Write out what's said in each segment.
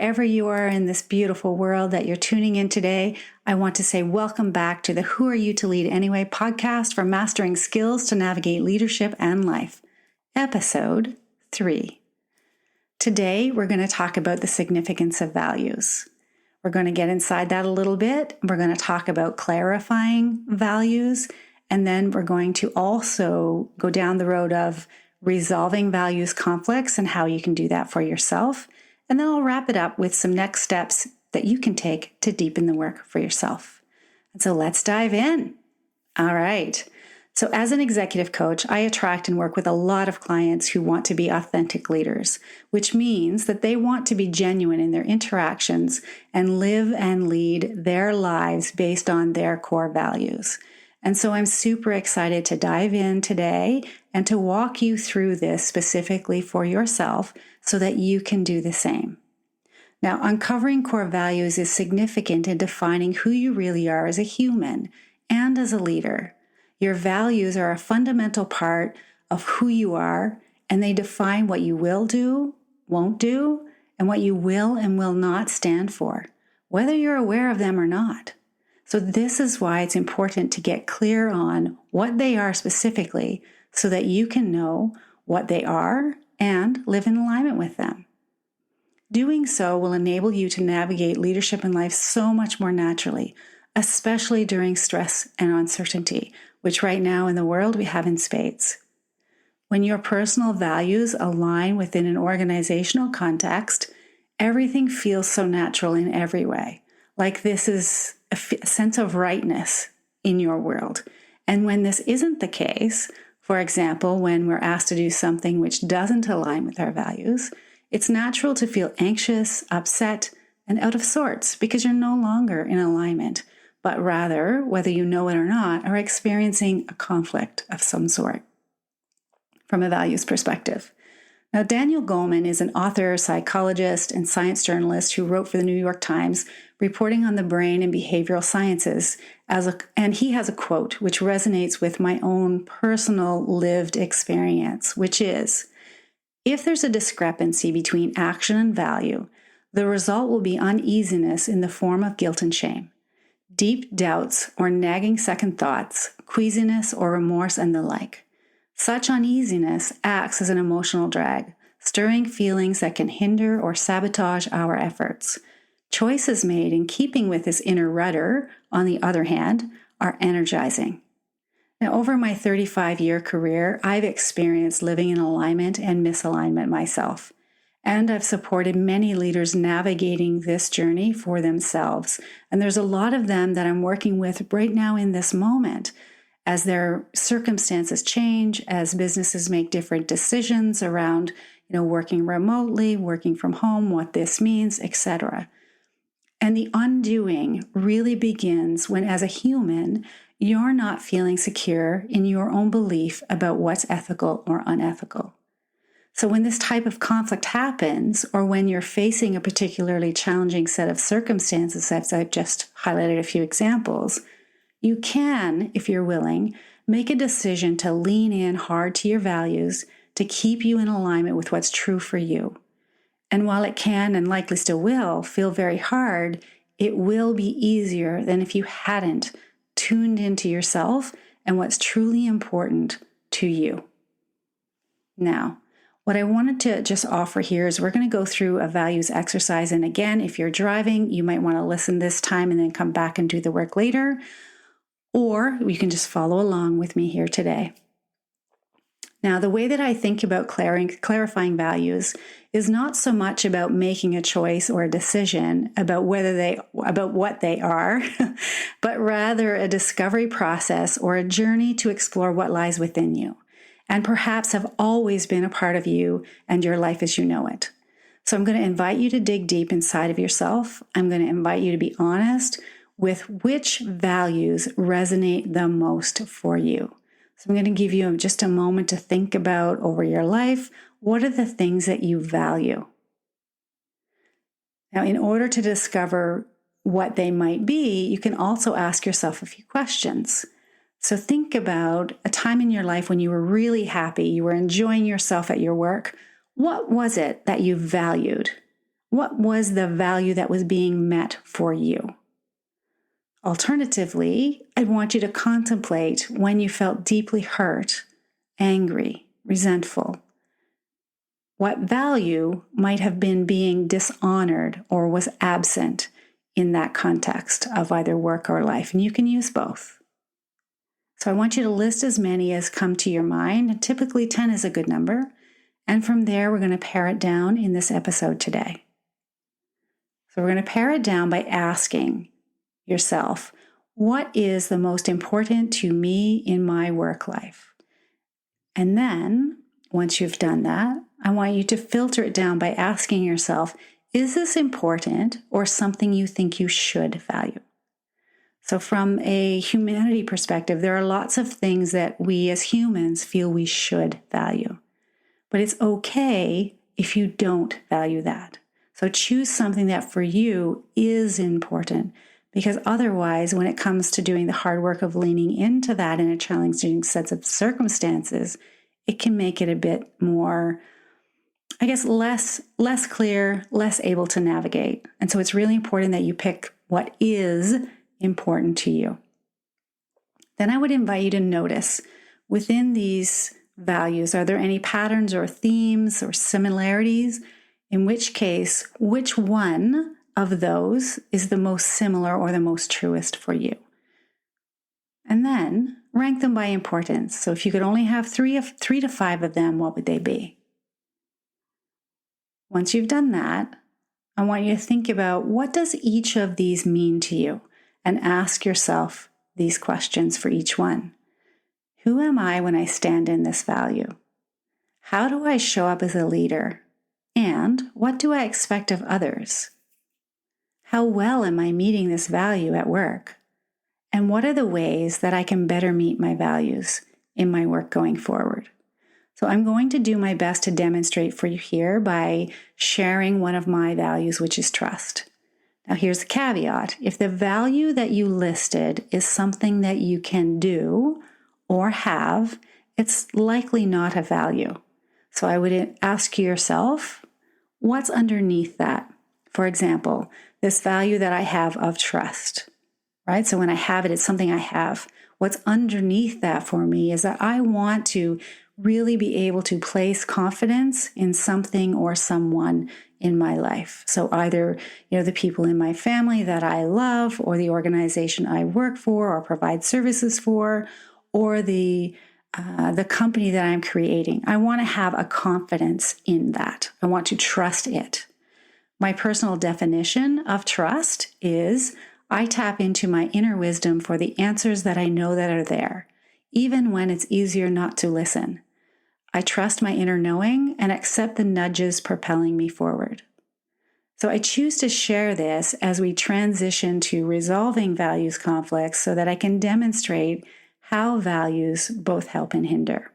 wherever you are in this beautiful world that you're tuning in today, I want to say welcome back to the Who Are You to Lead Anyway podcast for mastering skills to navigate leadership and life, episode 3. Today, we're going to talk about the significance of values. We're going to get inside that a little bit. We're going to talk about clarifying values, and then we're going to also go down the road of resolving values conflicts and how you can do that for yourself. And then I'll wrap it up with some next steps that you can take to deepen the work for yourself. And so let's dive in. All right. So as an executive coach, I attract and work with a lot of clients who want to be authentic leaders, which means that they want to be genuine in their interactions and live and lead their lives based on their core values. And so I'm super excited to dive in today and to walk you through this specifically for yourself so that you can do the same. Now, uncovering core values is significant in defining who you really are as a human and as a leader. Your values are a fundamental part of who you are, and they define what you will do, won't do, and what you will and will not stand for, whether you're aware of them or not. So this is why it's important to get clear on what they are specifically so that you can know what they are and live in alignment with them. Doing so will enable you to navigate leadership in life so much more naturally, especially during stress and uncertainty, which right now in the world we have in spades. When your personal values align within an organizational context, everything feels so natural in every way. Like this is a sense of rightness in your world. And when this isn't the case, for example, when we're asked to do something which doesn't align with our values, it's natural to feel anxious, upset, and out of sorts because you're no longer in alignment, but rather, whether you know it or not, are experiencing a conflict of some sort from a values perspective. Now, Daniel Goleman is an author, psychologist, and science journalist who wrote for the New York Times, reporting on the brain and behavioral sciences, and he has a quote which resonates with my own personal lived experience, which is, "If there's a discrepancy between action and value, the result will be uneasiness in the form of guilt and shame, deep doubts or nagging second thoughts, queasiness or remorse, and the like. Such uneasiness acts as an emotional drag, stirring feelings that can hinder or sabotage our efforts. Choices made in keeping with this inner rudder, on the other hand, are energizing." Now, over my 35-year career, I've experienced living in alignment and misalignment myself, and I've supported many leaders navigating this journey for themselves. And there's a lot of them that I'm working with right now in this moment, as their circumstances change, as businesses make different decisions around, working remotely, working from home, what this means, etc. And the undoing really begins when, as a human, you're not feeling secure in your own belief about what's ethical or unethical. So when this type of conflict happens, or when you're facing a particularly challenging set of circumstances, as I've just highlighted a few examples, you can, if you're willing, make a decision to lean in hard to your values to keep you in alignment with what's true for you. And while it can, and likely still will, feel very hard, it will be easier than if you hadn't tuned into yourself and what's truly important to you. Now, what I wanted to just offer here is we're going to go through a values exercise. And again, if you're driving, you might want to listen this time and then come back and do the work later. Or you can just follow along with me here today. Now, the way that I think about clarifying values is not so much about making a choice or a decision about what they are, but rather a discovery process or a journey to explore what lies within you, and perhaps have always been a part of you and your life as you know it. So I'm going to invite you to dig deep inside of yourself. I'm going to invite you to be honest with which values resonate the most for you. So I'm going to give you just a moment to think about over your life, what are the things that you value? Now, in order to discover what they might be, you can also ask yourself a few questions. So think about a time in your life when you were really happy, you were enjoying yourself at your work. What was it that you valued? What was the value that was being met for you? Alternatively, I'd want you to contemplate when you felt deeply hurt, angry, resentful. What value might have been being dishonored or was absent in that context of either work or life? And you can use both. So I want you to list as many as come to your mind. Typically 10 is a good number. And from there, we're going to pare it down in this episode today. So we're going to pare it down by asking yourself, what is the most important to me in my work life? And then, once you've done that, I want you to filter it down by asking yourself, is this important or something you think you should value? So from a humanity perspective, there are lots of things that we as humans feel we should value. But it's okay if you don't value that. So choose something that for you is important, because otherwise, when it comes to doing the hard work of leaning into that in a challenging set of circumstances, it can make it a bit more, less clear, less able to navigate. And so it's really important that you pick what is important to you. Then I would invite you to notice within these values, are there any patterns or themes or similarities? In which case, which one of those is the most similar or the most truest for you? And then rank them by importance. So if you could only have three to five of them, what would they be? Once you've done that, I want you to think about, what does each of these mean to you? And ask yourself these questions for each one. Who am I when I stand in this value? How do I show up as a leader? And what do I expect of others? How well am I meeting this value at work? And what are the ways that I can better meet my values in my work going forward? So I'm going to do my best to demonstrate for you here by sharing one of my values, which is trust. Now, here's the caveat. If the value that you listed is something that you can do or have, it's likely not a value. So I would ask yourself, what's underneath that? For example, this value that I have of trust, right? So when I have it, it's something I have. What's underneath that for me is that I want to really be able to place confidence in something or someone in my life. So either, the people in my family that I love, or the organization I work for or provide services for, or the company that I'm creating. I want to have a confidence in that. I want to trust it. My personal definition of trust is I tap into my inner wisdom for the answers that I know that are there, even when it's easier not to listen. I trust my inner knowing and accept the nudges propelling me forward. So I choose to share this as we transition to resolving values conflicts so that I can demonstrate how values both help and hinder.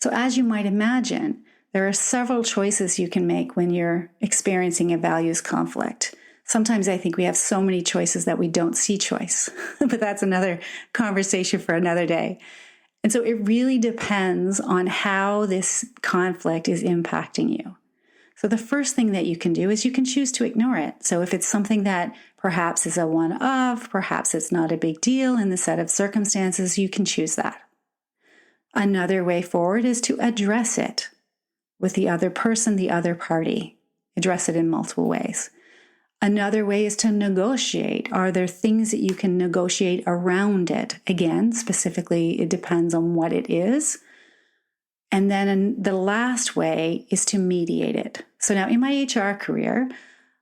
So as you might imagine, there are several choices you can make when you're experiencing a values conflict. Sometimes I think we have so many choices that we don't see choice, but that's another conversation for another day. And so it really depends on how this conflict is impacting you. So the first thing that you can do is you can choose to ignore it. So if it's something that perhaps is a one-off, perhaps it's not a big deal in the set of circumstances, you can choose that. Another way forward is to address it with the other person, the other party. Address it in multiple ways. Another way is to negotiate. Are there things that you can negotiate around it? Again, specifically, it depends on what it is. And then the last way is to mediate it. So now in my HR career,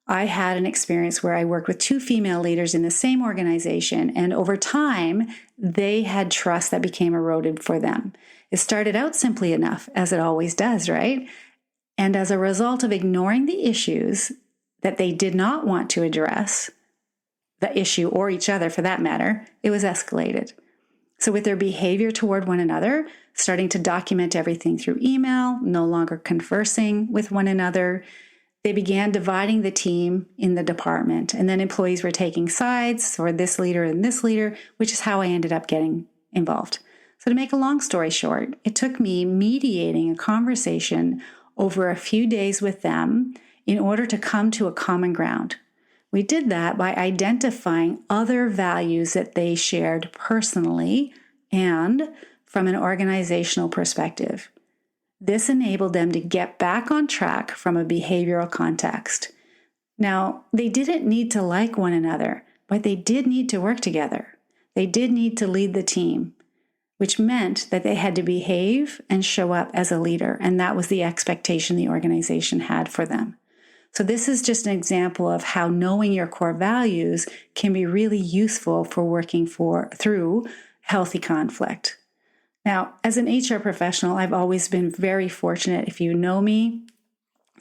I had an experience where I worked with two female leaders in the same organization. And over time, they had trust that became eroded for them. It started out simply enough, as it always does, right? And as a result of ignoring the issues that they did not want to address, the issue or each other for that matter, it was escalated. So with their behavior toward one another, starting to document everything through email, no longer conversing with one another, they began dividing the team in the department. And then employees were taking sides for this leader and this leader, which is how I ended up getting involved. So to make a long story short, it took me mediating a conversation over a few days with them in order to come to a common ground. We did that by identifying other values that they shared personally and from an organizational perspective. This enabled them to get back on track from a behavioral context. Now, they didn't need to like one another, but they did need to work together. They did need to lead the team, which meant that they had to behave and show up as a leader, and that was the expectation the organization had for them. So this is just an example of how knowing your core values can be really useful for working through healthy conflict. Now, as an HR professional, I've always been very fortunate. If you know me,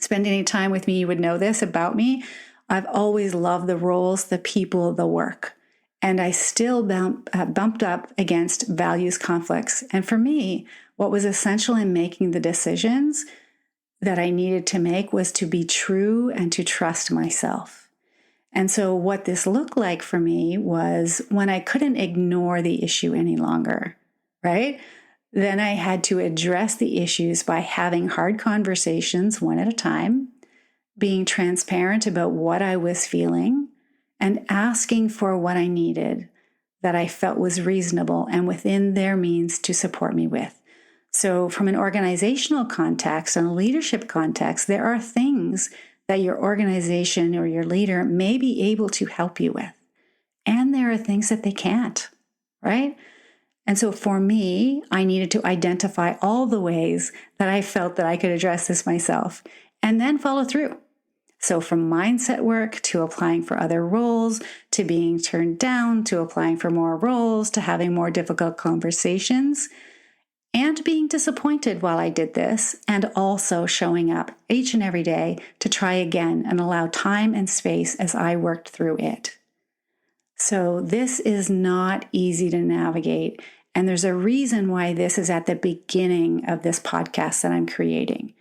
spend any time with me, you would know this about me. I've always loved the roles, the people, the work. And I still bumped up against values conflicts. And for me, what was essential in making the decisions that I needed to make was to be true and to trust myself. And so what this looked like for me was when I couldn't ignore the issue any longer, right? Then I had to address the issues by having hard conversations one at a time, being transparent about what I was feeling, and asking for what I needed that I felt was reasonable and within their means to support me with. So from an organizational context and a leadership context, there are things that your organization or your leader may be able to help you with. And there are things that they can't, right? And so for me, I needed to identify all the ways that I felt that I could address this myself and then follow through. So from mindset work to applying for other roles, to being turned down, to applying for more roles, to having more difficult conversations, and being disappointed while I did this, and also showing up each and every day to try again and allow time and space as I worked through it. So this is not easy to navigate, and there's a reason why this is at the beginning of this podcast that I'm creating,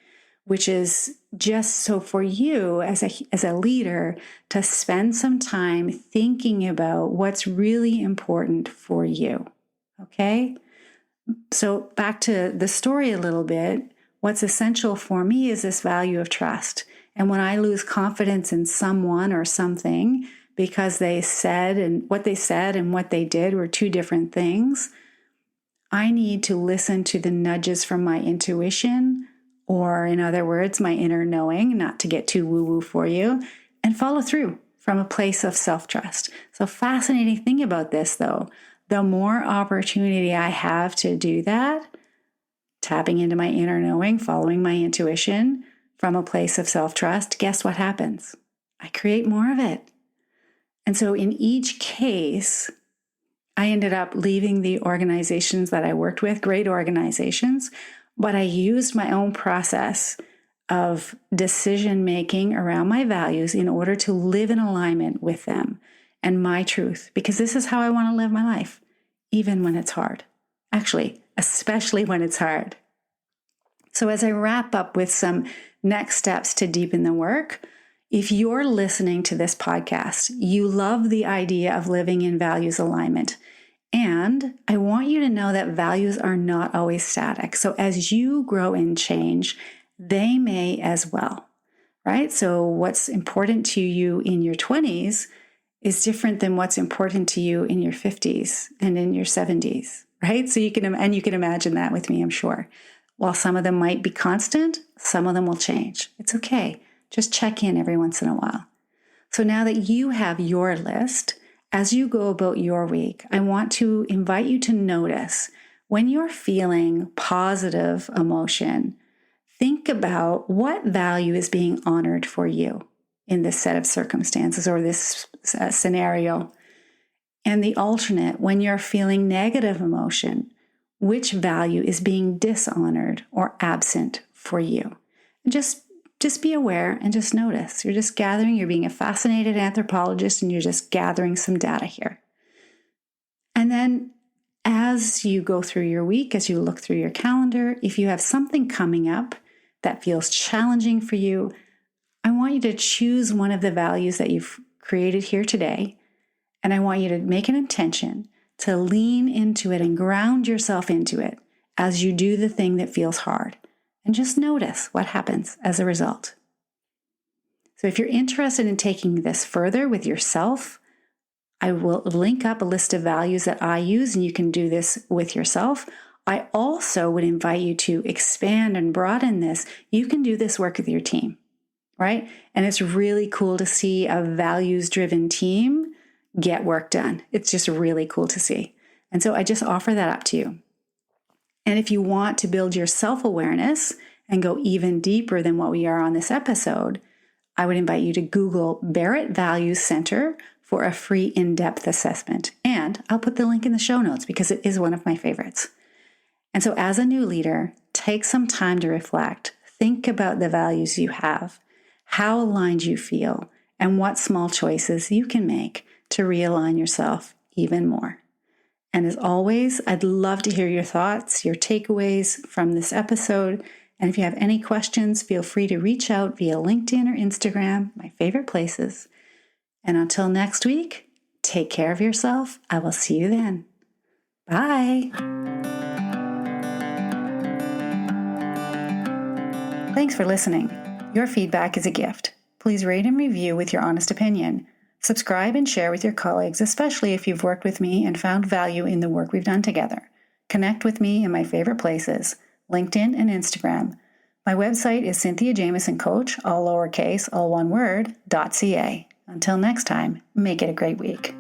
which is just so for you as a leader to spend some time thinking about what's really important for you, okay? So back to the story a little bit, what's essential for me is this value of trust. And when I lose confidence in someone or something because what they said and what they did were two different things, I need to listen to the nudges from my intuition, or in other words, my inner knowing, not to get too woo-woo for you, and follow through from a place of self-trust. So fascinating thing about this, though, the more opportunity I have to do that, tapping into my inner knowing, following my intuition from a place of self-trust, guess what happens? I create more of it. And so in each case, I ended up leaving the organizations that I worked with, great organizations, but I used my own process of decision-making around my values in order to live in alignment with them and my truth, because this is how I want to live my life, even when it's hard. Actually, especially when it's hard. So as I wrap up with some next steps to deepen the work, if you're listening to this podcast, you love the idea of living in values alignment. And I want you to know that values are not always static. So as you grow and change, they may as well, right? So what's important to you in your 20s is different than what's important to you in your 50s and in your 70s, right? So you can imagine that with me, I'm sure. While some of them might be constant, some of them will change. It's okay. Just check in every once in a while. So now that you have your list, as you go about your week, I want to invite you to notice when you're feeling positive emotion, think about what value is being honored for you in this set of circumstances or this scenario. And the alternate, when you're feeling negative emotion, which value is being dishonored or absent for you? And just be aware and just notice. You're just gathering, you're being a fascinated anthropologist and you're just gathering some data here. And then as you go through your week, as you look through your calendar, if you have something coming up that feels challenging for you, I want you to choose one of the values that you've created here today. And I want you to make an intention to lean into it and ground yourself into it as you do the thing that feels hard. And just notice what happens as a result. So if you're interested in taking this further with yourself, I will link up a list of values that I use, and you can do this with yourself. I also would invite you to expand and broaden this. You can do this work with your team, right? And it's really cool to see a values-driven team get work done. It's just really cool to see. And so I just offer that up to you. And if you want to build your self-awareness and go even deeper than what we are on this episode, I would invite you to Google Barrett Values Center for a free in-depth assessment. And I'll put the link in the show notes because it is one of my favorites. And so as a new leader, take some time to reflect. Think about the values you have, how aligned you feel, and what small choices you can make to realign yourself even more. And as always, I'd love to hear your thoughts, your takeaways from this episode. And if you have any questions, feel free to reach out via LinkedIn or Instagram, my favorite places. And until next week, take care of yourself. I will see you then. Bye. Thanks for listening. Your feedback is a gift. Please rate and review with your honest opinion. Subscribe and share with your colleagues, especially if you've worked with me and found value in the work we've done together. Connect with me in my favorite places, LinkedIn and Instagram. My website is Cynthia Jamieson Coach, all lowercase, all one word, .ca. Until next time, make it a great week.